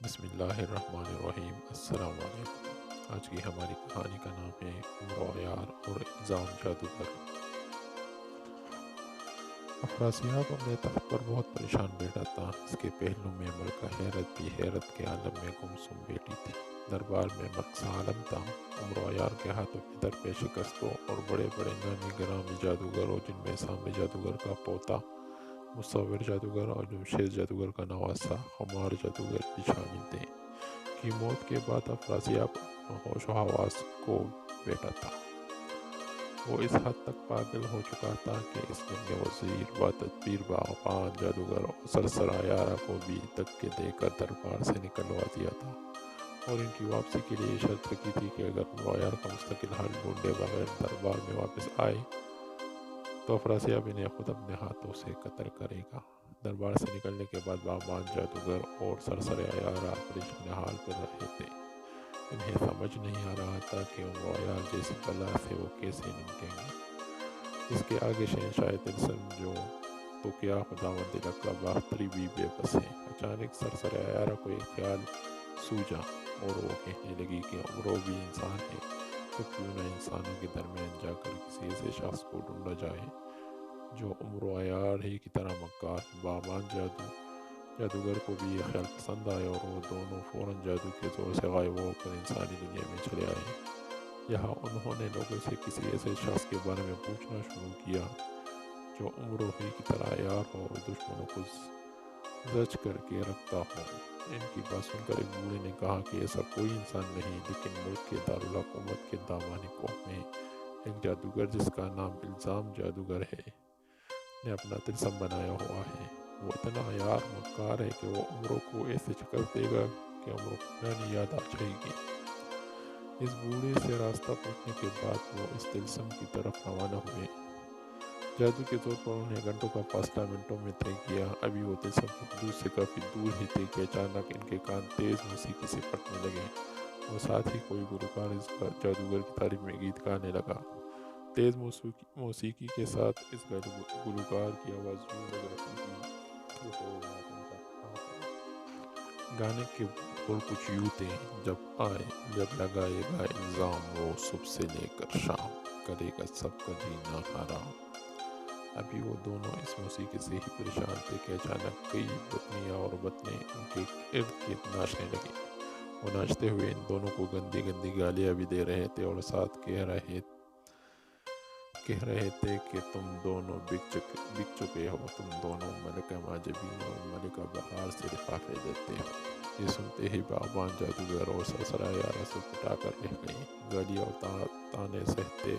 بسم اللہ الرحمن الرحیم۔ السلام علیکم۔ آج کی ہماری کہانی کا نام ہے عمر و عیار اور الزام جادوگر۔ افراسیاب اپنے تخت پر بہت پریشان بیٹھا تھا۔ اس کے پہلو میں ملکہ حیرت بھی حیرت کے عالم میں گمسم بیٹھی تھی۔ دربار میں مقص عالم تھا۔ عمر و عیار کے ہاتھوں کی درپے شکستوں اور بڑے بڑے نامی گرامی جادوگروں، جن میں سامع جادوگر کا پوتا، مصور جادوگر اور جمشید جادوگر کا نواسا خمار جادوگر بھی شامل تھے، کی موت کے بعد افراسیاب ہوش و حواس کو بیٹھا تھا۔ وہ اس حد تک پاگل ہو چکا تھا کہ اس نے اپنے وزیر، باتدبیر، باغبان جادوگر اور سرسر عیارہ کو بھی دھکے دے کر دربار سے نکلوا دیا تھا، اور ان کی واپسی کے لیے شرط رکھی تھی کہ اگر عمر و عیار کا مستقل حل ڈھونڈے بغیر دربار میں واپس آئے تو افراسیاب انہیں خود اپنے ہاتھوں سے قتل کرے گا۔ دربار سے نکلنے کے بعد باغبان جادوگر اور سرسر عیارہ پریشان حال پر رہے تھے۔ انہیں سمجھ نہیں آ رہا تھا کہ عمر و عیار جیسی بلا سے وہ کیسے نمٹیں گے۔ اس کے آگے شہنشاہ طلسم جو تو کیا خداوند لقب باختری بھی بے بس ہے۔ اچانک سرسر عیارہ کو ایک خیال سوجا اور وہ کہنے لگی کہ عمرو بھی انسان ہے، تو کیوں نہ انسانوں کے درمیان جا کر کسی ایسے شخص کو ڈھونڈا جائے جو عمر و عیار ہی کی طرح مکار۔ باغبان جادوگر کو بھی یہ خیال پسند آیا اور وہ دونوں فوراً جادو کے زور سے غائب ہو کر انسانی دنیا میں چلے آئے۔ یہاں انہوں نے لوگوں سے کسی ایسے شخص کے بارے میں پوچھنا شروع کیا جو عمر ہی کی طرح عیار ہو اور دشمنوں کو زج کر کے رکھتا ہو۔ ان کی بات سن کر ایک بوڑھے نے کہا کہ ایسا کوئی انسان نہیں، لیکن ملک کے دارالحکومت کے دامن قوم میں ایک جادوگر جس کا نام الزام جادوگر ہے نے اپنا طلسم بنایا ہوا ہے۔ وہ اتنا عیار مکار ہے کہ وہ عمرو کو ایسے شکست دے گا کہ عمرو کو پرانی یاد آ جائے گی۔ اس بوڑھے سے راستہ پوچھنے کے بعد وہ اس طلسم کی طرف روانہ ہوئے۔ جادو کے طور پر انہوں نے گھنٹوں کا فاصلہ منٹوں میں طے کیا۔ ابھی وہ طلسم کی حدود سے کافی دور ہی تھے کہ اچانک ان کے کان تیز موسیقی سے پھٹنے لگے اور ساتھ ہی کوئی گلوکار اس جادوگر کی تعریف میں گیت گانے لگا۔ تیز موسیقی کے ساتھ اس گلوکار کی آواز یوں لگ رہی تھی جیسے وہ ماتم کر رہا ہو۔ گانے کے بول کچھ یوں تھے: جب لگائے گا الزام وہ صبح سے لے کر شام، کرے گا سب کا جینا حرام۔ ابھی وہ دونوں اس موسیقی سے ہی پریشان تھے کہ اچانک کئی بطنیاں اور بطنے ان کے ارد گرد ناچنے لگے۔ وہ ناچتے ہوئے ان دونوں کو گندی گندی گالیاں بھی دے رہے تھے اور ساتھ کہہ رہے تھے کہ تم دونوں بک چکے ہو، تم دونوں ملکہ معجبین اور ملکہ بہار سے لفافے دیتے ہو۔ یہ سنتے ہی باغبان جادوگر اور سرسر عیارہ سے پٹا کر رہ گئے۔ گالیاں اور تانے سہتے،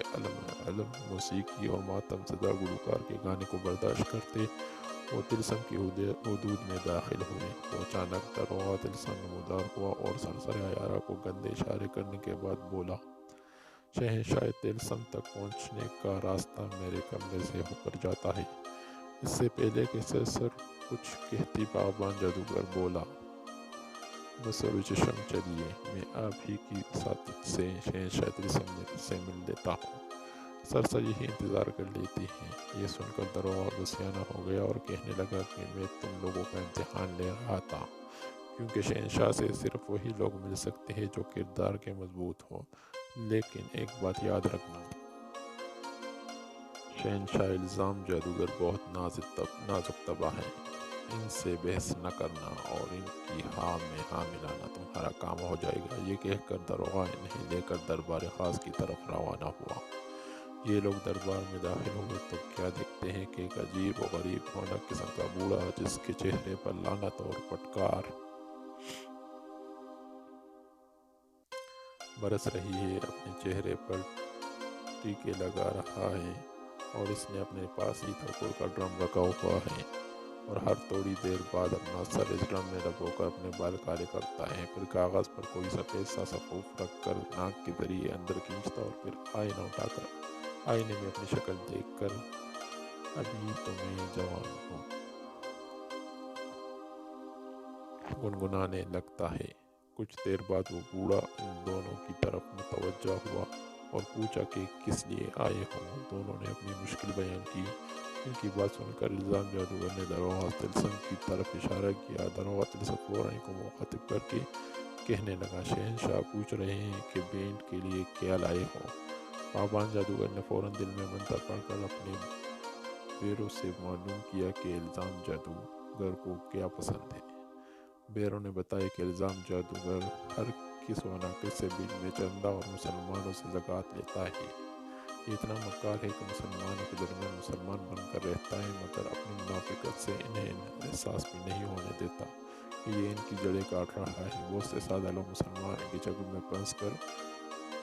علم موسیقی اور ماتم زدہ گلوکار کے گانے کو برداشت کرتے وہ طلسم کی حدود میں داخل ہوئے تو اچانک داروغہ طلسم نمودار ہوا اور سرسر عیارہ کو گندے اشارے کرنے کے بعد بولا: شہنشاہ طلسم تک پہنچنے کا راستہ میرے کمرے سے ہو کر جاتا ہے۔ اس سے پہلے کہ سرسر کچھ کہتی باغبان جادوگر بولا: بسر چشم چلیے، میں آپ ہی کی ساتھ سے شہنشاہ طلسم سے مل لیتا ہوں۔ سرسر یہی انتظار کر لیتی ہے۔ یہ سن کر داروغہ غصیانہ ہو گیا اور کہنے لگا کہ میں تم لوگوں کا امتحان لے رہا تھا، کیونکہ شہنشاہ سے صرف وہی لوگ مل سکتے ہیں جو کردار کے مضبوط ہوں، لیکن ایک بات یاد رکھنا، شہنشاہ الزام جادوگر بہت نازک طبع ہے، ان سے بحث نہ کرنا اور ان کی ہاں میں ہاں ملانا تمہارا کام ہو جائے گا۔ یہ کہہ کر داروغہ انہیں لے کر دربار خاص کی طرف روانہ ہوا۔ یہ لوگ دربار میں داخل ہوئے تو کیا دیکھتے ہیں کہ ایک عجیب و غریب رونق قسم کا بوڑھا، جس کے چہرے پر لعنت اور پٹکار برس رہی ہے، اپنے چہرے پر ٹیکے لگا رہا ہے اور اس نے اپنے پاس ہی تھکور کا ڈرم رکھا ہوا ہے اور ہر تھوڑی دیر بعد اپنا سر اس ڈرم میں ڈبو کر اپنے بال کالے کرتا ہے، پھر کاغذ پر کوئی سفید سا سفوف رکھ کر ناک کے ذریعے اندر کھینچتا اور پھر آئینہ اٹھا کر آئینے میں اپنی شکل دیکھ کر ابھی تو میں جوان ہوں گنگنانے لگتا ہے۔ کچھ دیر بعد وہ بوڑھا ان دونوں کی طرف متوجہ ہوا اور پوچھا کہ کس لیے آئے ہوں۔ دونوں نے اپنی مشکل بیان کی۔ ان کی بات سن کر الزام جادوگر نے دروغہ طلسم کی طرف اشارہ کیا۔ دروغہ طلسم فوراً کو مخاطب کر کے کہنے لگا، شہنشاہ پوچھ رہے ہیں کہ بینٹ کے لیے کیا لائے ہو۔ پابان جادوگر نے فوراً دل میں منتر پڑھ کر اپنے بیروں سے معلوم کیا کہ الزام جادوگر کو کیا پسند ہے۔ بیروں نے بتایا کہ الزام جادوگر ہر کس و ناقص سے بیچ میں چندہ اور مسلمانوں سے زکوٰۃ لیتا ہے۔ یہ اتنا مکار ہے کہ مسلمانوں کے درمیان مسلمان بن کر رہتا ہے، مگر اپنی منافقت سے انہیں احساس بھی نہیں ہونے دیتا کہ یہ ان کی جڑیں کاٹ رہا ہے۔ بہت سے سادہ لوگ مسلمان کی جگہوں میں پھنس کر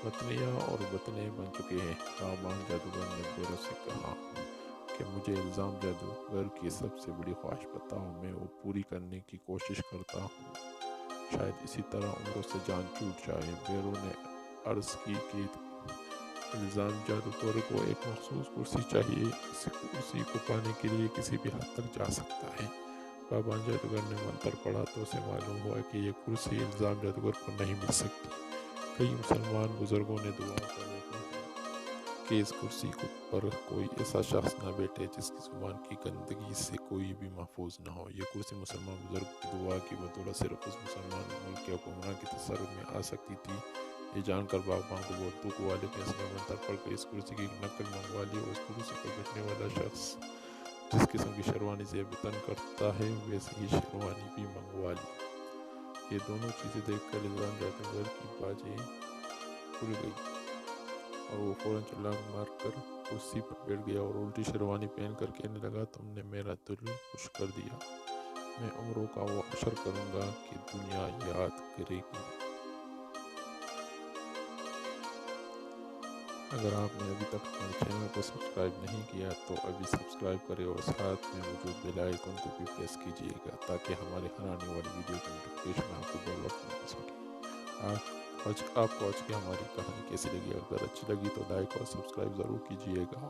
وطنیہ اور وطنے بن چکے ہیں۔ پابان جادوگر نے بیروں سے کہا کہ مجھے الزام جادوگر کی سب سے بڑی خواہش بتاؤ، میں وہ پوری کرنے کی کوشش کرتا ہوں، شاید اسی طرح عمروں سے جان چھوٹ جائے۔ بیروں نے عرض کی کہ الزام جادوگر کو ایک مخصوص کرسی چاہیے، اس کرسی کو پانے کے لیے کسی بھی حد تک جا سکتا ہے۔ پابان جادوگر نے منتر پڑھا تو اسے معلوم ہوا کہ یہ کرسی الزام جادوگر کو نہیں مل سکتی۔ کئی مسلمان بزرگوں نے دعا کر کہ اس کرسی پر کوئی ایسا شخص نہ بیٹھے جس کی زبان کی گندگی سے کوئی بھی محفوظ نہ ہو۔ یہ کرسی مسلمان بزرگ کی دعا کی بدولت صرف اس مسلمان ملک کے حکمراں کے تصرف میں آ سکتی تھی۔ یہ جان کر باغبان کو بہت دکھ ہوا، لیکن اس نے منتر پڑھ کر اس کرسی کی نقل منگوا لی اور اس کرسی پر بیٹھنے والا شخص جس قسم کی شیروانی سے تن کرتا ہے ویسی ہی شیروانی بھی منگوا لی۔ یہ دونوں چیزیں دیکھ کر الزام جادوگر کی باجیں کھل گئی اور وہ فوراً چلا مار کر کرسی پر بیٹھ گیا اور الٹی شیروانی پہن کر کہنے لگا، تم نے میرا دل خوش کر دیا۔ میں عمروں کا وہ حشر کروں گا کہ دنیا یاد کرے گی۔ اگر آپ نے ابھی تک ہمارے چینل کو سبسکرائب نہیں کیا تو ابھی سبسکرائب کریں اور ساتھ میں موجود بیل آئیکن کو بھی پریس کیجیے گا تاکہ ہمارے ہر آنے والی ویڈیو کی نوٹیفکیشن آپ کو بر وقت مل سکے۔ آپ کو آج کی ہماری کہانی کیسی لگی؟ اگر اچھی لگی تو لائک اور سبسکرائب ضرور کیجیے گا۔